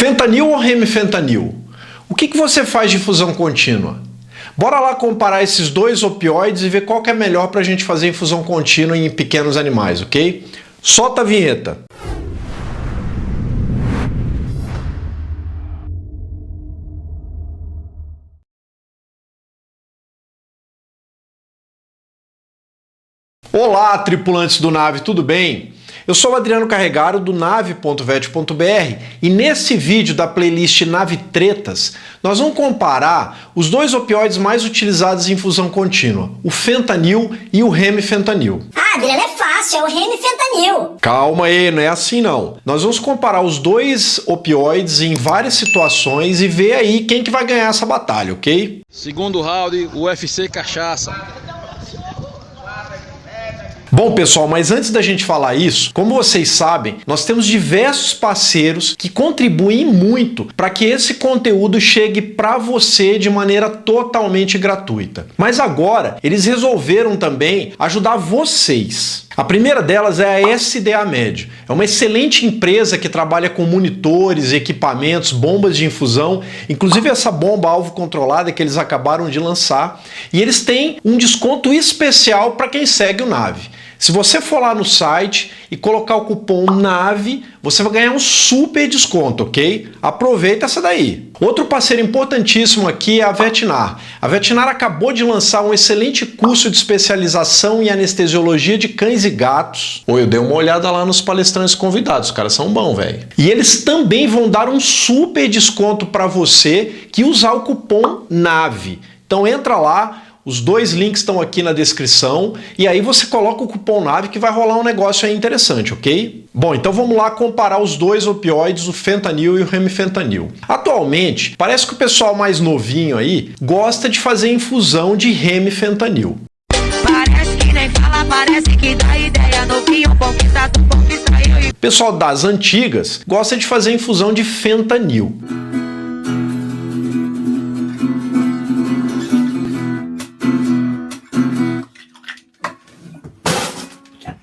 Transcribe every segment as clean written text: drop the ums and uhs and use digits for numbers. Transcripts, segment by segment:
Fentanil ou remifentanil? O que você faz de infusão contínua? Bora lá comparar esses dois opioides e ver qual que é melhor para a gente fazer infusão contínua em pequenos animais, ok? Solta a vinheta! Olá, tripulantes do Nave, tudo bem? Eu sou o Adriano Carregaro do Nave.vet.br e nesse vídeo da playlist Nave Tretas, nós vamos comparar os dois opioides mais utilizados em infusão contínua, o fentanil e o remifentanil. Ah, Adriano, é fácil, é o remifentanil. Calma aí, não é assim não. Nós vamos comparar os dois opioides em várias situações e ver aí quem que vai ganhar essa batalha, ok? Segundo round, UFC Cachaça. Bom, pessoal, mas antes da gente falar isso, como vocês sabem, nós temos diversos parceiros que contribuem muito para que esse conteúdo chegue para você de maneira totalmente gratuita. Mas agora, eles resolveram também ajudar vocês. A primeira delas é a SDA-Med. É uma excelente empresa que trabalha com monitores, equipamentos, bombas de infusão, inclusive essa bomba alvo controlada que eles acabaram de lançar. E eles têm um desconto especial para quem segue o Nave. Se você for lá no site e colocar o cupom NAVE, você vai ganhar um super desconto, ok? Aproveita essa daí. Outro parceiro importantíssimo aqui é a Vetnar. A Vetnar acabou de lançar um excelente curso de especialização em anestesiologia de cães e gatos. Oi, eu dei uma olhada lá nos palestrantes convidados, os caras são bons, velho. E eles também vão dar um super desconto para você que usar o cupom NAVE. Então entra lá. Os dois links estão aqui na descrição e aí você coloca o cupom NAVE que vai rolar um negócio aí interessante, ok? Bom, então vamos lá comparar os dois opioides, o fentanil e o remifentanil. Atualmente, parece que o pessoal mais novinho aí gosta de fazer infusão de remifentanil. Parece que nem fala, parece que dá ideia, novinho, conquista eu. O pessoal das antigas gosta de fazer infusão de fentanil.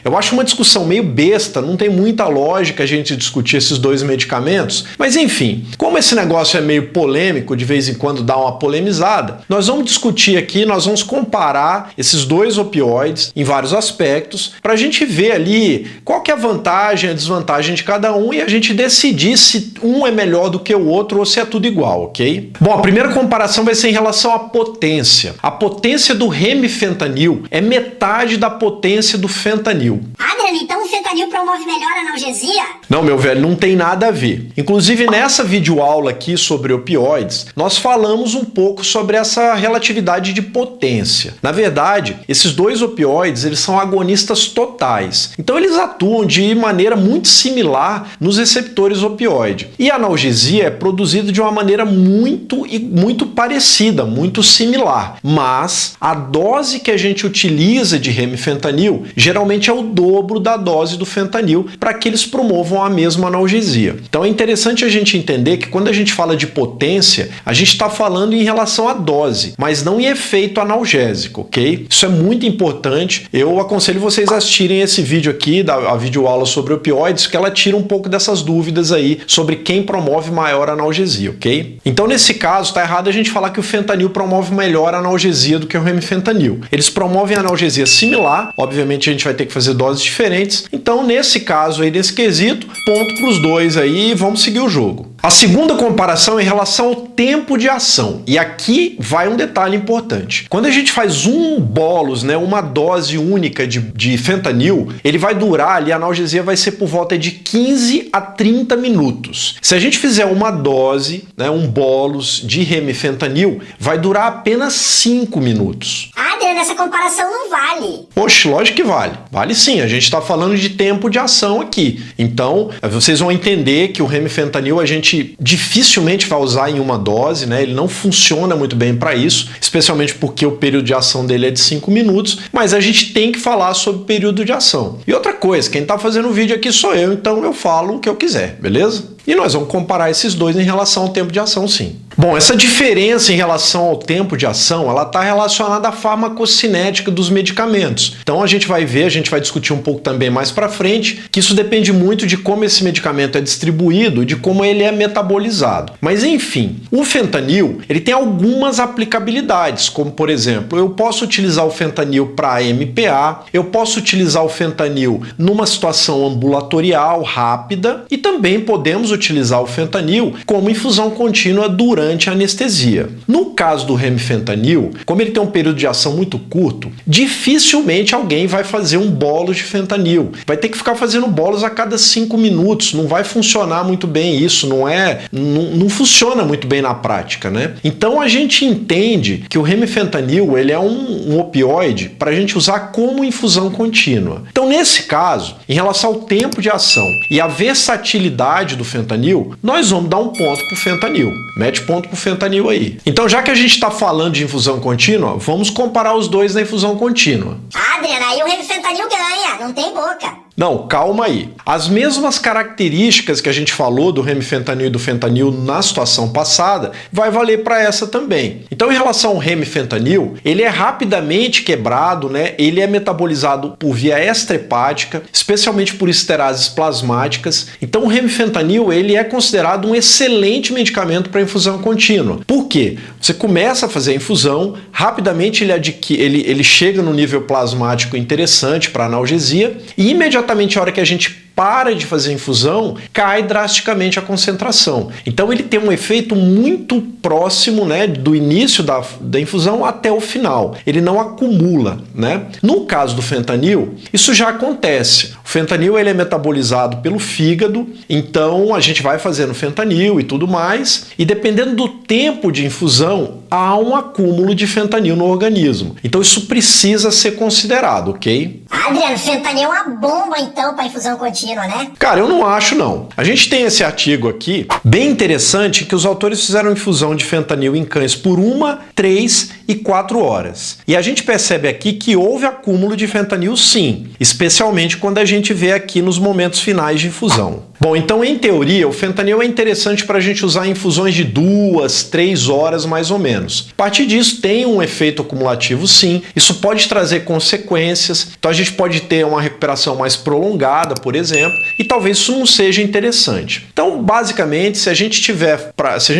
Eu acho uma discussão meio besta, não tem muita lógica a gente discutir esses dois medicamentos, mas enfim, como esse negócio é meio polêmico, de vez em quando dá uma polemizada, nós vamos discutir aqui, nós vamos comparar esses dois opioides em vários aspectos, para a gente ver ali qual que é a vantagem e a desvantagem de cada um e a gente decidir se um é melhor do que o outro ou se é tudo igual, ok? Bom, a primeira comparação vai ser em relação à potência. A potência do remifentanil é metade da potência do fentanil. Adriano, então o fentanil promove melhor analgesia? Não, meu velho, não tem nada a ver. Inclusive, nessa videoaula aqui sobre opioides, nós falamos um pouco sobre essa relatividade de potência. Na verdade, esses dois opioides, eles são agonistas totais. Então, eles atuam de maneira muito similar nos receptores opioide. E a analgesia é produzida de uma maneira muito parecida, muito similar. Mas a dose que a gente utiliza de remifentanil geralmente é o dobro da dose do fentanil para que eles promovam a mesma analgesia. Então é interessante a gente entender que quando a gente fala de potência, a gente está falando em relação à dose, mas não em efeito analgésico, ok? Isso é muito importante. Eu aconselho vocês a assistirem esse vídeo aqui, a videoaula sobre opioides, que ela tira um pouco dessas dúvidas aí sobre quem promove maior analgesia, ok? Então nesse caso, está errado a gente falar que o fentanil promove melhor analgesia do que o remifentanil. Eles promovem analgesia similar, obviamente a gente vai ter que fazer doses diferentes. Então, nesse caso aí, nesse quesito, ponto para os dois aí e vamos seguir o jogo. A segunda comparação é em relação ao tempo de ação. E aqui vai um detalhe importante. Quando a gente faz um bolus, né, uma dose única de fentanil, ele vai durar ali, a analgesia vai ser por volta de 15 a 30 minutos. Se a gente fizer uma dose, né, um bolus de remifentanil, vai durar apenas 5 minutos. Adriano, essa comparação não vale. Oxe, lógico que vale. Vale sim, a gente está falando de tempo de ação aqui. Então, vocês vão entender que o remifentanil a gente dificilmente vai usar em uma dose, né? Ele não funciona muito bem para isso, especialmente porque o período de ação dele é de 5 minutos, mas a gente tem que falar sobre período de ação. E outra coisa, quem está fazendo o vídeo aqui sou eu, então eu falo o que eu quiser, beleza? E nós vamos comparar esses dois em relação ao tempo de ação, sim. Bom, essa diferença em relação ao tempo de ação, ela está relacionada à farmacocinética dos medicamentos. Então a gente vai ver, a gente vai discutir um pouco também mais para frente, que isso depende muito de como esse medicamento é distribuído e de como ele é metabolizado. Mas enfim, o fentanil, ele tem algumas aplicabilidades, como por exemplo, eu posso utilizar o fentanil para MPA, eu posso utilizar o fentanil numa situação ambulatorial rápida e também podemos utilizar o fentanil como infusão contínua durante a anestesia. No caso do remifentanil, como ele tem um período de ação muito curto, dificilmente alguém vai fazer um bolo de fentanil. Vai ter que ficar fazendo bolos a cada 5 minutos, não vai funcionar muito bem isso, não funciona muito bem na prática, né? Então a gente entende que o remifentanil ele é um opioide para a gente usar como infusão contínua. Então nesse caso, em relação ao tempo de ação e a versatilidade do fentanil, nós vamos dar um ponto para o fentanil. Mete ponto para o fentanil aí. Então já que a gente está falando de infusão contínua, vamos comparar os dois na infusão contínua. Adriana, aí o remifentanil ganha, não tem boca. Não, calma aí. As mesmas características que a gente falou do remifentanil e do fentanil na situação passada, vai valer para essa também. Então, em relação ao remifentanil, ele é rapidamente quebrado, né? Ele é metabolizado por via extrahepática, especialmente por esterases plasmáticas. Então, o remifentanil, ele é considerado um excelente medicamento para infusão contínua. Por quê? Você começa a fazer a infusão, rapidamente ele chega no nível plasmático interessante para analgesia e imediatamente a hora que a gente para de fazer a infusão, cai drasticamente a concentração. Então ele tem um efeito muito próximo, né, do início da infusão até o final. Ele não acumula, né? No caso do fentanil, isso já acontece. O fentanil ele é metabolizado pelo fígado, então a gente vai fazendo fentanil e tudo mais, e dependendo do tempo de infusão, há um acúmulo de fentanil no organismo. Então isso precisa ser considerado, ok? Adriano, fentanil é uma bomba então para infusão contínua, né? Cara, eu não acho não. A gente tem esse artigo aqui, bem interessante, que os autores fizeram infusão de fentanil em cães por 1, 3 e 4 horas. E a gente percebe aqui que houve acúmulo de fentanil sim, especialmente quando a gente vê aqui nos momentos finais de infusão. Bom, então em teoria o fentanil é interessante para a gente usar em infusões de 2, 3 horas mais ou menos. A partir disso tem um efeito acumulativo sim, isso pode trazer consequências, então a gente pode ter uma recuperação mais prolongada, por exemplo, e talvez isso não seja interessante. Então basicamente se a gente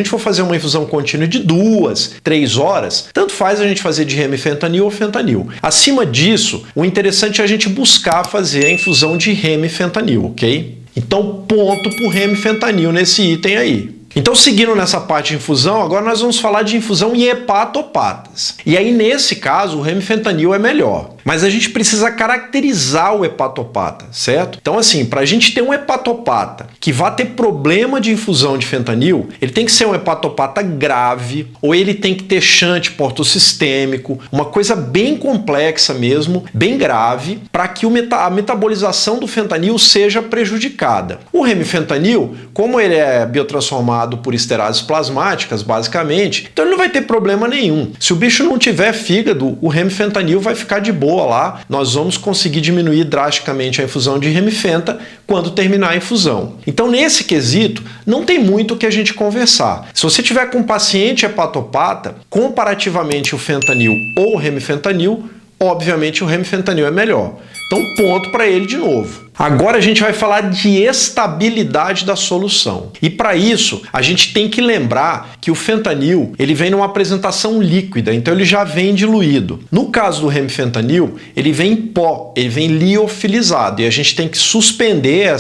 for fazer uma infusão contínua de 2, 3 horas, tanto faz a gente fazer de remifentanil ou fentanil. Acima disso, o interessante é a gente buscar fazer a infusão de remifentanil, ok? Então, ponto para o remifentanil nesse item aí. Então, seguindo nessa parte de infusão, agora nós vamos falar de infusão em hepatopatas. E aí, nesse caso, o remifentanil é melhor. Mas a gente precisa caracterizar o hepatopata, certo? Então, assim, para a gente ter um hepatopata que vá ter problema de infusão de fentanil, ele tem que ser um hepatopata grave, ou ele tem que ter shunt portosistêmico, uma coisa bem complexa mesmo, bem grave, para que a metabolização do fentanil seja prejudicada. O remifentanil, como ele é biotransformado por esterases plasmáticas, basicamente, então ele não vai ter problema nenhum. Se o bicho não tiver fígado, o remifentanil vai ficar de boa lá, nós vamos conseguir diminuir drasticamente a infusão de remifenta quando terminar a infusão. Então, nesse quesito, não tem muito o que a gente conversar. Se você tiver com um paciente hepatopata, comparativamente o fentanil ou o remifentanil, obviamente o remifentanil é melhor. Então, ponto para ele de novo. Agora a gente vai falar de estabilidade da solução. E para isso, a gente tem que lembrar que o fentanil, ele vem numa apresentação líquida, então ele já vem diluído. No caso do remifentanil, ele vem em pó, ele vem liofilizado, e a gente tem que suspender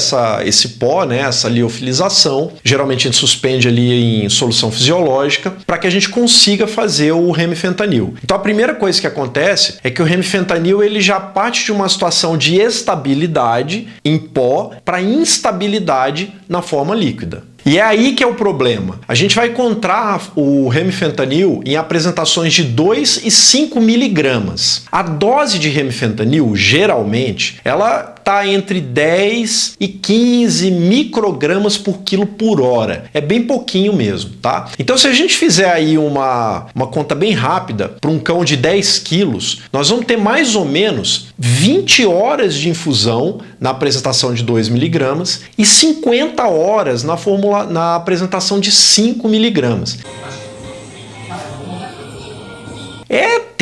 esse pó, né, essa liofilização. Geralmente a gente suspende ali em solução fisiológica para que a gente consiga fazer o remifentanil. Então a primeira coisa que acontece é que o remifentanil ele já parte de uma situação de estabilidade em pó para instabilidade na forma líquida. E é aí que é o problema. A gente vai encontrar o remifentanil em apresentações de 2 e 5 miligramas. A dose de remifentanil, geralmente, ela está entre 10 e 15 microgramas por quilo por hora. É bem pouquinho mesmo, tá? Então, se a gente fizer aí uma conta bem rápida para um cão de 10 quilos, nós vamos ter mais ou menos 20 horas de infusão na apresentação de 2 miligramas e 50 horas na apresentação de 5 miligramas.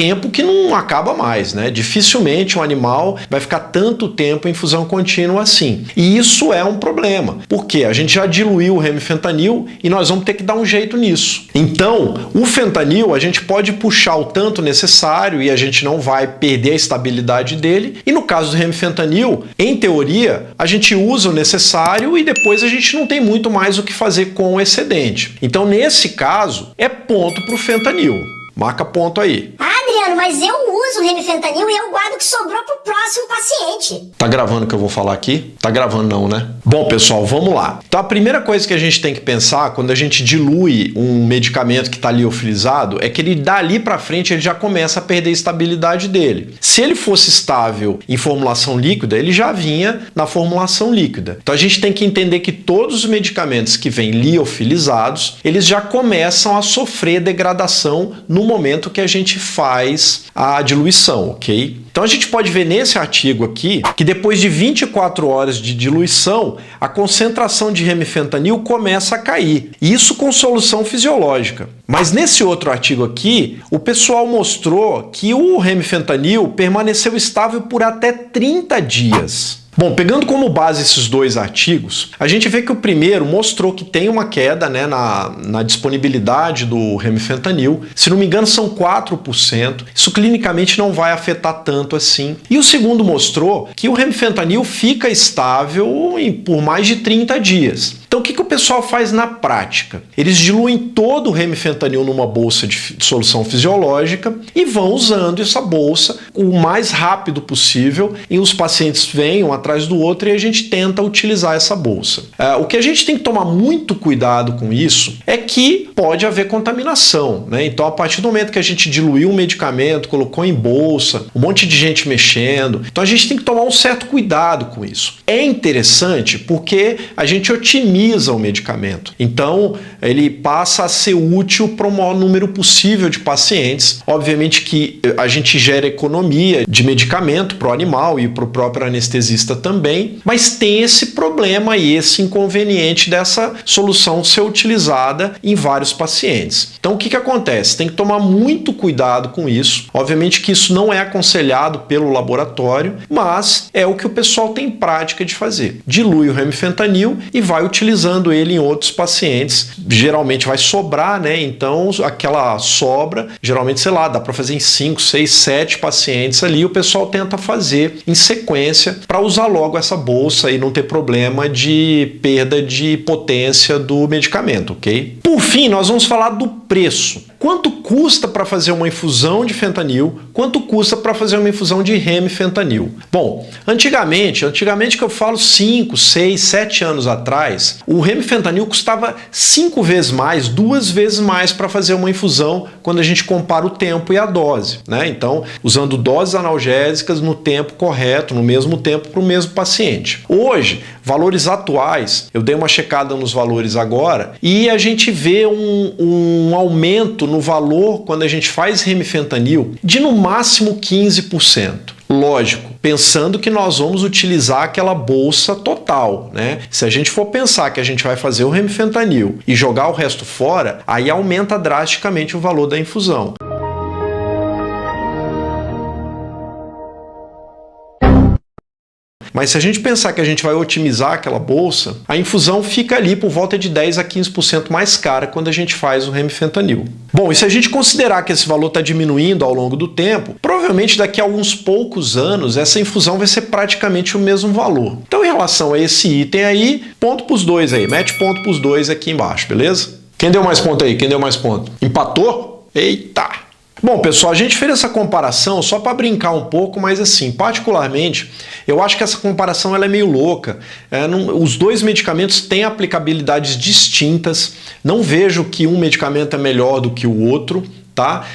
tempo que não acaba mais, né? Dificilmente um animal vai ficar tanto tempo em infusão contínua assim. E isso é um problema, porque a gente já diluiu o remifentanil e nós vamos ter que dar um jeito nisso. Então, o fentanil a gente pode puxar o tanto necessário e a gente não vai perder a estabilidade dele. E no caso do remifentanil, em teoria, a gente usa o necessário e depois a gente não tem muito mais o que fazer com o excedente. Então, nesse caso, é ponto para o fentanil. Marca ponto aí. Adriano, mas eu uso remifentanil e eu guardo o que sobrou pro próximo paciente. Tá gravando o que eu vou falar aqui? Tá gravando não, né? Bom, pessoal, vamos lá. Então, a primeira coisa que a gente tem que pensar quando a gente dilui um medicamento que está liofilizado é que ele dali para frente ele já começa a perder a estabilidade dele. Se ele fosse estável em formulação líquida, ele já vinha na formulação líquida. Então, a gente tem que entender que todos os medicamentos que vêm liofilizados, eles já começam a sofrer degradação no momento que a gente faz a diluição, ok? Então a gente pode ver nesse artigo aqui que depois de 24 horas de diluição, a concentração de remifentanil começa a cair. Isso com solução fisiológica. Mas nesse outro artigo aqui, o pessoal mostrou que o remifentanil permaneceu estável por até 30 dias. Bom, pegando como base esses dois artigos, a gente vê que o primeiro mostrou que tem uma queda, né, na disponibilidade do remifentanil. Se não me engano, são 4%. Isso clinicamente não vai afetar tanto assim. E o segundo mostrou que o remifentanil fica estável por mais de 30 dias. Então, o que o pessoal faz na prática? Eles diluem todo o remifentanil numa bolsa de solução fisiológica e vão usando essa bolsa o mais rápido possível e os pacientes vêm um atrás do outro e a gente tenta utilizar essa bolsa. O que a gente tem que tomar muito cuidado com isso é que pode haver contaminação, né? Então, a partir do momento que a gente diluiu o medicamento, colocou em bolsa, um monte de gente mexendo, então a gente tem que tomar um certo cuidado com isso. É interessante porque a gente otimiza o medicamento. Então, ele passa a ser útil para o maior número possível de pacientes. Obviamente que a gente gera economia de medicamento para o animal e para o próprio anestesista também, mas tem esse problema e esse inconveniente dessa solução ser utilizada em vários pacientes. Então, o que acontece? Tem que tomar muito cuidado com isso. Obviamente que isso não é aconselhado pelo laboratório, mas é o que o pessoal tem prática de fazer. Dilui o remifentanil e vai utilizando ele em outros pacientes. Geralmente vai sobrar, né? Então, aquela sobra, geralmente, sei lá, dá para fazer em 5, 6, 7 pacientes ali. O pessoal tenta fazer em sequência para usar logo essa bolsa e não ter problema de perda de potência do medicamento, ok? Por fim, nós vamos falar do preço. Quanto custa para fazer uma infusão de fentanil? Quanto custa para fazer uma infusão de remifentanil? Bom, antigamente que eu falo 5, 6, 7 anos atrás, o remifentanil custava 5 vezes mais, 2 vezes mais para fazer uma infusão quando a gente compara o tempo e a dose, né? Então, usando doses analgésicas no tempo correto, no mesmo tempo para o mesmo paciente. Hoje, valores atuais, eu dei uma checada nos valores agora e a gente vê um aumento no valor quando a gente faz remifentanil de no máximo 15%. Lógico, pensando que nós vamos utilizar aquela bolsa total, né? Se a gente for pensar que a gente vai fazer o remifentanil e jogar o resto fora, aí aumenta drasticamente o valor da infusão. Mas se a gente pensar que a gente vai otimizar aquela bolsa, a infusão fica ali por volta de 10 a 15% mais cara quando a gente faz o remifentanil. Bom, e se a gente considerar que esse valor está diminuindo ao longo do tempo, provavelmente daqui a alguns poucos anos essa infusão vai ser praticamente o mesmo valor. Então, em relação a esse item aí, ponto para os dois aí, mete ponto para os dois aqui embaixo, beleza? Quem deu mais ponto aí? Quem deu mais ponto? Empatou? Eita! Bom, pessoal, a gente fez essa comparação só para brincar um pouco, mas assim, particularmente, eu acho que essa comparação ela é meio louca. Os dois medicamentos têm aplicabilidades distintas, não vejo que um medicamento é melhor do que o outro, tá?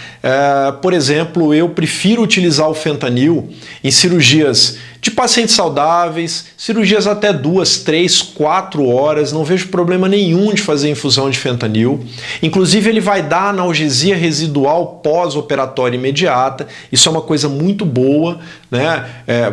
Por exemplo, eu prefiro utilizar o fentanil em cirurgias de pacientes saudáveis, cirurgias até 2, 3, 4 horas, não vejo problema nenhum de fazer infusão de fentanil. Inclusive ele vai dar analgesia residual pós-operatória imediata, isso é uma coisa muito boa, né?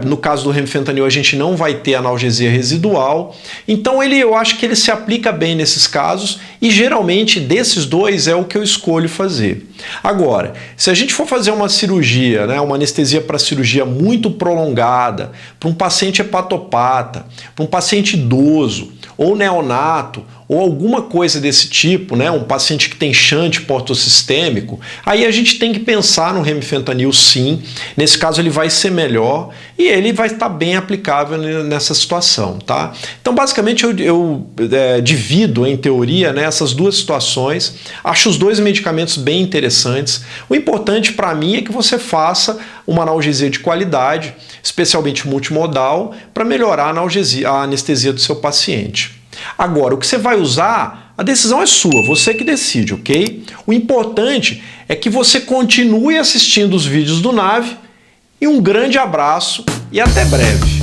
No caso do remifentanil a gente não vai ter analgesia residual, então eu acho que ele se aplica bem nesses casos e geralmente desses dois é o que eu escolho fazer. Agora, se a gente for fazer uma cirurgia, né, uma anestesia para cirurgia muito prolongada, para um paciente hepatopata, para um paciente idoso ou neonato, ou alguma coisa desse tipo, né, um paciente que tem shunt portosistêmico, aí a gente tem que pensar no remifentanil sim, nesse caso ele vai ser melhor e ele vai estar bem aplicável nessa situação, tá? Então basicamente eu divido em teoria, né, essas duas situações, acho os dois medicamentos bem interessantes, o importante para mim é que você faça uma analgesia de qualidade, especialmente multimodal, para melhorar a anestesia do seu paciente. Agora, o que você vai usar, a decisão é sua, você que decide, ok? O importante é que você continue assistindo os vídeos do Nave e um grande abraço e até breve.